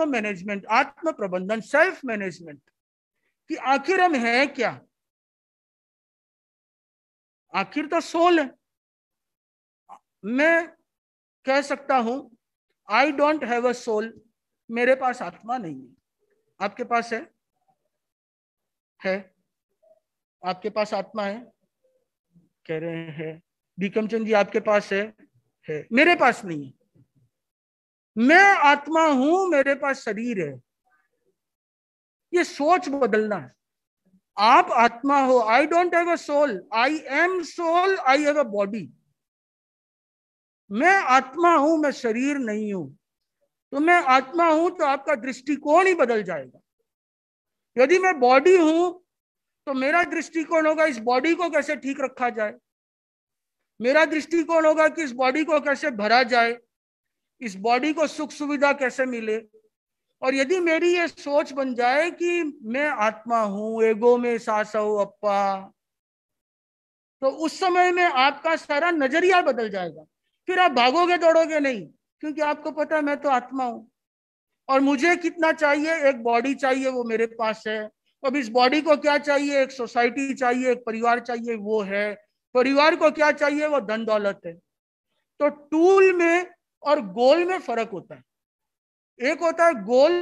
आत्म मैनेजमेंट, आत्म प्रबंधन, सेल्फ मैनेजमेंट कि आखिर हम है क्या? आखिर तो सोल है। मैं कह सकता हूं I don't have a soul, मेरे पास आत्मा नहीं है। आपके पास है? आपके पास आत्मा है? कह रहे हैं बीकमचंद जी आपके पास है। मेरे पास नहीं है। मैं आत्मा हूं, मेरे पास शरीर है। ये सोच बदलना है। आप आत्मा हो, I don't have a soul, I am soul, I have a body. मैं आत्मा हूं, मैं शरीर नहीं हूं। तो मैं आत्मा हूं तो आपका दृष्टिकोण ही बदल जाएगा। यदि मैं बॉडी हूं तो मेरा दृष्टिकोण होगा इस बॉडी को कैसे ठीक रखा जाए। मेरा दृष्टिकोण होगा कि इस बॉडी को कैसे भरा जाए, इस बॉडी को सुख सुविधा कैसे मिले। और यदि मेरी ये सोच बन जाए कि मैं आत्मा हूं, एगो में सासौ अप्पा, तो उस समय में आपका सारा नजरिया बदल जाएगा। फिर आप भागोगे दौड़ोगे नहीं, क्योंकि आपको पता है मैं तो आत्मा हूं और मुझे कितना चाहिए, एक बॉडी चाहिए, वो मेरे पास है। अब इस बॉडी को क्या चाहिए, एक सोसाइटी चाहिए, एक परिवार चाहिए, वो है। परिवार को क्या चाहिए, वो धन दौलत है। तो टूल में और गोल में फर्क होता है। एक होता है गोल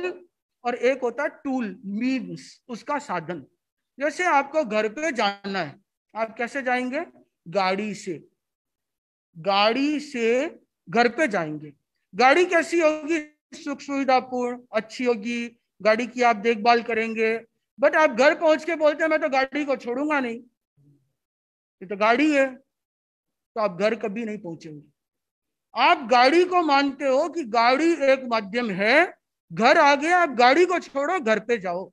और एक होता है टूल, मीन्स, उसका साधन। जैसे आपको घर पे जाना है, आप कैसे जाएंगे? गाड़ी से। गाड़ी से घर पे जाएंगे। गाड़ी कैसी होगी? सुख सुविधापूर्ण, अच्छी होगी। गाड़ी की आप देखभाल करेंगे। बट आप घर पहुंच के बोलते हैं मैं तो गाड़ी को छोड़ूंगा नहीं, ये तो गाड़ी है। तो आप घर कभी नहीं पहुंचेंगे। आप गाड़ी को मानते हो कि गाड़ी एक माध्यम है, घर आ गया, आप गाड़ी को छोड़ो, घर पे जाओ।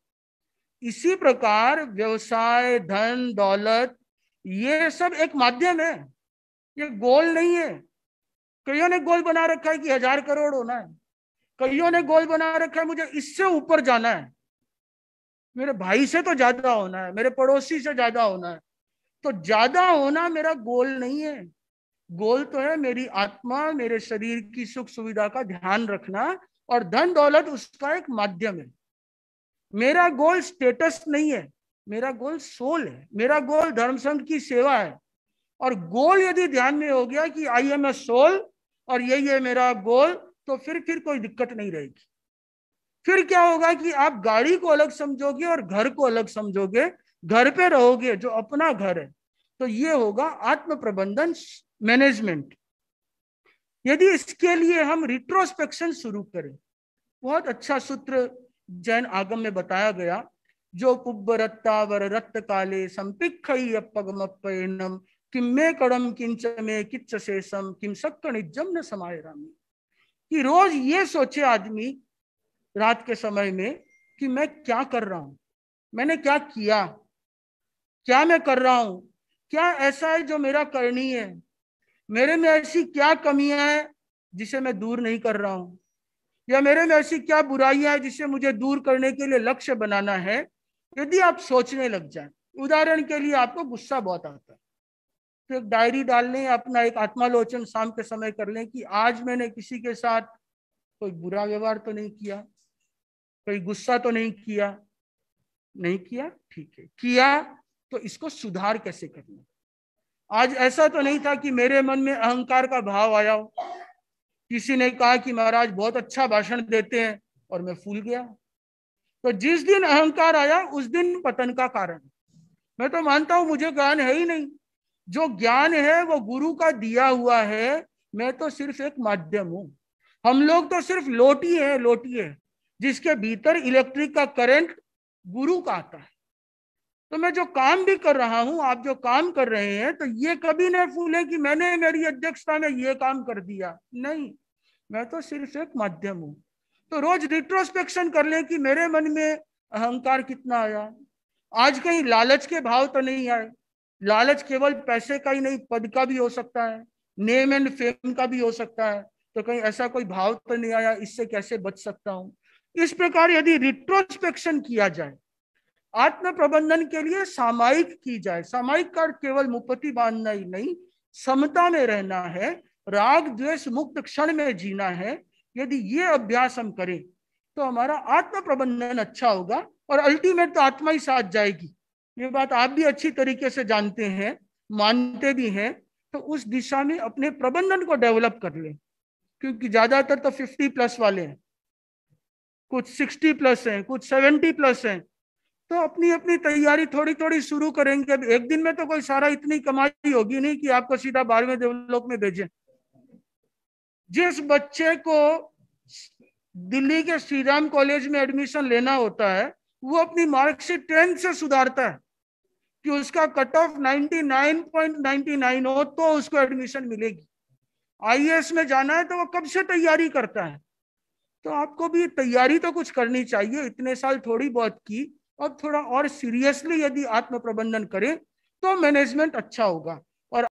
इसी प्रकार व्यवसाय, धन दौलत, ये सब एक माध्यम है, ये गोल नहीं है। कईयों ने गोल बना रखा है कि 1000 करोड़ होना है। कईयों ने गोल बना रखा है मुझे इससे ऊपर जाना है, मेरे भाई से तो ज्यादा होना है, मेरे पड़ोसी से ज्यादा होना है। तो ज्यादा होना मेरा गोल नहीं है। गोल तो है मेरी आत्मा, मेरे शरीर की सुख सुविधा का ध्यान रखना, और धन दौलत उसका एक माध्यम है। मेरा गोल स्टेटस नहीं है, मेरा गोल सोल है। मेरा गोल धर्म संघ की सेवा है। और गोल यदि ध्यान में हो गया कि आई एम ए सोल और यही है मेरा गोल, तो फिर कोई दिक्कत नहीं रहेगी। फिर क्या होगा कि आप गाड़ी को अलग समझोगे और घर को अलग समझोगे, घर पे रहोगे जो अपना घर है। तो ये होगा आत्म प्रबंधन, मैनेजमेंट। यदि इसके लिए हम रिट्रोस्पेक्शन शुरू करें, बहुत अच्छा सूत्र जैन आगम में बताया गया, जो पुब्बरत्ता वर रत्त काले संपिक्षई अपगमप्पयनम किम में कड़म किंच में किच्च शेषम किम सक्क निजम न समाय रामी। कि रोज ये सोचे आदमी रात के समय में कि मैं क्या कर रहा हूं, मैंने क्या किया, क्या मैं कर रहा हूं, क्या ऐसा है जो मेरा करनीय है, मेरे में ऐसी क्या कमियां हैं जिसे मैं दूर नहीं कर रहा हूं, या मेरे में ऐसी क्या बुराइयां हैं जिसे मुझे दूर करने के लिए लक्ष्य बनाना है। यदि आप सोचने लग जाए, उदाहरण के लिए आपको गुस्सा बहुत आता है, तो एक डायरी डाल लें, अपना एक आत्मालोचन शाम के समय कर लें कि आज मैंने किसी के साथ कोई बुरा व्यवहार तो नहीं किया, कोई गुस्सा तो नहीं किया। नहीं किया, ठीक है। किया तो इसको सुधार कैसे करना। आज ऐसा तो नहीं था कि मेरे मन में अहंकार का भाव आया हो, किसी ने कहा कि महाराज बहुत अच्छा भाषण देते हैं और मैं फूल गया। तो जिस दिन अहंकार आया उस दिन पतन का कारण। मैं तो मानता हूं मुझे ज्ञान है ही नहीं, जो ज्ञान है वो गुरु का दिया हुआ है, मैं तो सिर्फ एक माध्यम हूं। हम लोग तो सिर्फ लोटी है जिसके भीतर इलेक्ट्रिक का करंट गुरु का आता है। तो मैं जो काम भी कर रहा हूं, आप जो काम कर रहे हैं, तो ये कभी नहीं फूले कि मैंने मेरी अध्यक्षता में ये काम कर दिया, नहीं, मैं तो सिर्फ एक माध्यम हूं। तो रोज रिट्रोस्पेक्शन कर ले कि मेरे मन में अहंकार कितना आया, आज कहीं लालच के भाव तो नहीं आए। लालच केवल पैसे का ही नहीं, पद का भी हो सकता है, नेम एंड फेम का भी हो सकता है। तो कहीं ऐसा कोई भाव तो नहीं आया, इससे कैसे बच सकता हूं। इस प्रकार यदि रिट्रोस्पेक्शन किया जाए, आत्म प्रबंधन के लिए सामायिक की जाए, सामायिक का केवल मुपत्ति बांधना ही नहीं, समता में रहना है, राग द्वेष मुक्त क्षण में जीना है। यदि ये अभ्यास हम करें, तो हमारा आत्म प्रबंधन अच्छा होगा और अल्टीमेट तो आत्मा ही साथ जाएगी। ये बात आप भी अच्छी तरीके से जानते हैं, मानते भी हैं। तो उस दिशा में अपने प्रबंधन को डेवलप कर लें, क्योंकि ज्यादातर तो 50+ वाले हैं, कुछ 60+ हैं, कुछ 70+ हैं। तो अपनी अपनी तैयारी थोड़ी थोड़ी शुरू करेंगे। अब एक दिन में तो कोई सारा इतनी कमाई होगी नहीं कि आपको सीधा 12वें देवलोक में भेजें। जिस बच्चे को दिल्ली के श्री राम कॉलेज में एडमिशन लेना होता है, वो अपनी मार्कशीट 10 से सुधारता है कि उसका कट ऑफ 99.99 हो तो उसको एडमिशन मिलेगी। आईएएस में जाना है तो वो कब से तैयारी करता है। तो आपको भी तैयारी तो कुछ करनी चाहिए। इतने साल थोड़ी बहुत की, अब थोड़ा और सीरियसली यदि आत्म प्रबंधन करें तो मैनेजमेंट अच्छा होगा।